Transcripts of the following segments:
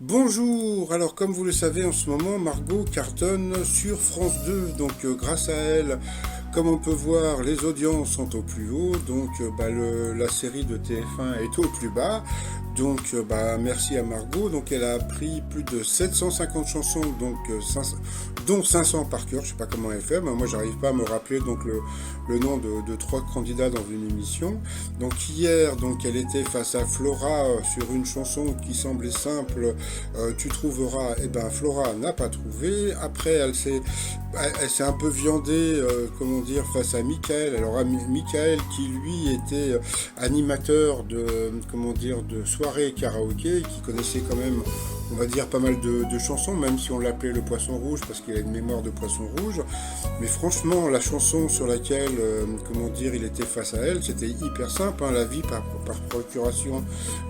Bonjour, alors comme vous le savez en ce moment, Margot cartonne sur France 2, donc grâce à elle, comme on peut voir, les audiences sont au plus haut, donc la série de TF1 est au plus bas, donc merci à Margot, donc elle a pris plus de 750 chansons, donc dont 500 par cœur, je sais pas comment elle fait, mais moi j'arrive pas à me rappeler donc le nom de trois candidats dans une émission. Donc hier, donc elle était face à Flora sur une chanson qui semblait simple, tu trouveras, et ben Flora n'a pas trouvé. Après elle s'est un peu viandée, comment dire, face à Michael. Alors Michael qui lui était animateur de, comment dire, de soirée karaoké, qui connaissait quand même, on va dire, pas mal de chansons, même si on l'appelait le poisson rouge parce qu'il a une mémoire de poisson rouge. Mais franchement, la chanson sur laquelle, comment dire, il était face à elle, c'était hyper simple, hein, la vie par procuration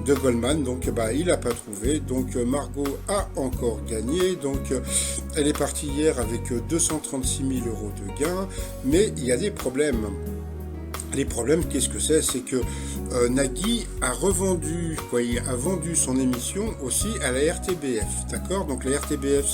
de Goldman. Donc il n'a pas trouvé. Donc Margot a encore gagné. Donc elle est partie hier avec 236 000 euros de gains. Mais il y a des problèmes. Les problèmes, qu'est-ce que c'est? C'est que Nagui a revendu, quoi, il a vendu son émission aussi à la RTBF, d'accord? Donc la RTBF,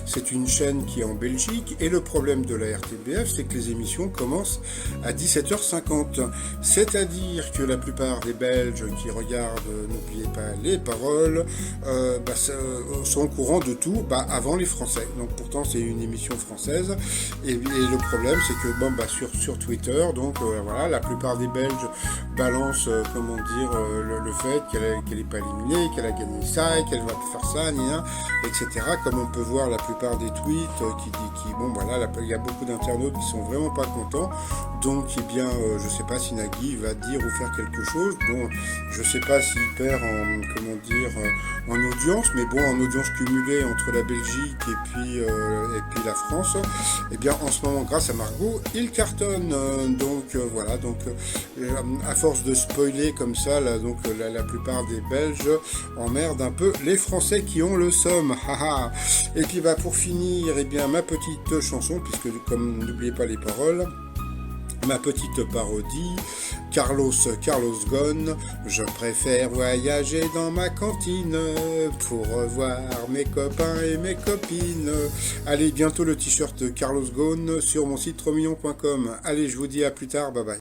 c'est une chaîne qui est en Belgique, et le problème de la RTBF, c'est que les émissions commencent à 17h50. C'est-à-dire que la plupart des Belges qui regardent, n'oubliez pas les paroles, sont au courant de tout avant les Français. Donc pourtant, c'est une émission française, et le problème, c'est que sur Twitter, donc voilà, la plupart des Belges balancent, comment dire, le fait qu'elle n'est pas éliminée, qu'elle a gagné ça, et qu'elle va faire ça, etc. Comme on peut voir la plupart des tweets il y a beaucoup d'internautes qui sont vraiment pas contents. Donc, je sais pas si Nagui va dire ou faire quelque chose. Bon, je sais pas s'il perd en audience, mais bon, en audience cumulée entre la Belgique et puis la France, en ce moment, grâce à Margot, il cartonne. À force de spoiler comme ça, la plupart des Belges emmerdent un peu les Français qui ont le somme. Et puis pour finir, ma petite chanson, puisque comme n'oubliez pas les paroles, ma petite parodie, Carlos Ghosn, je préfère voyager dans ma cantine pour revoir mes copains et mes copines. Allez, bientôt le t-shirt Carlos Ghosn sur mon site 3millions.com. Allez, je vous dis à plus tard, bye bye.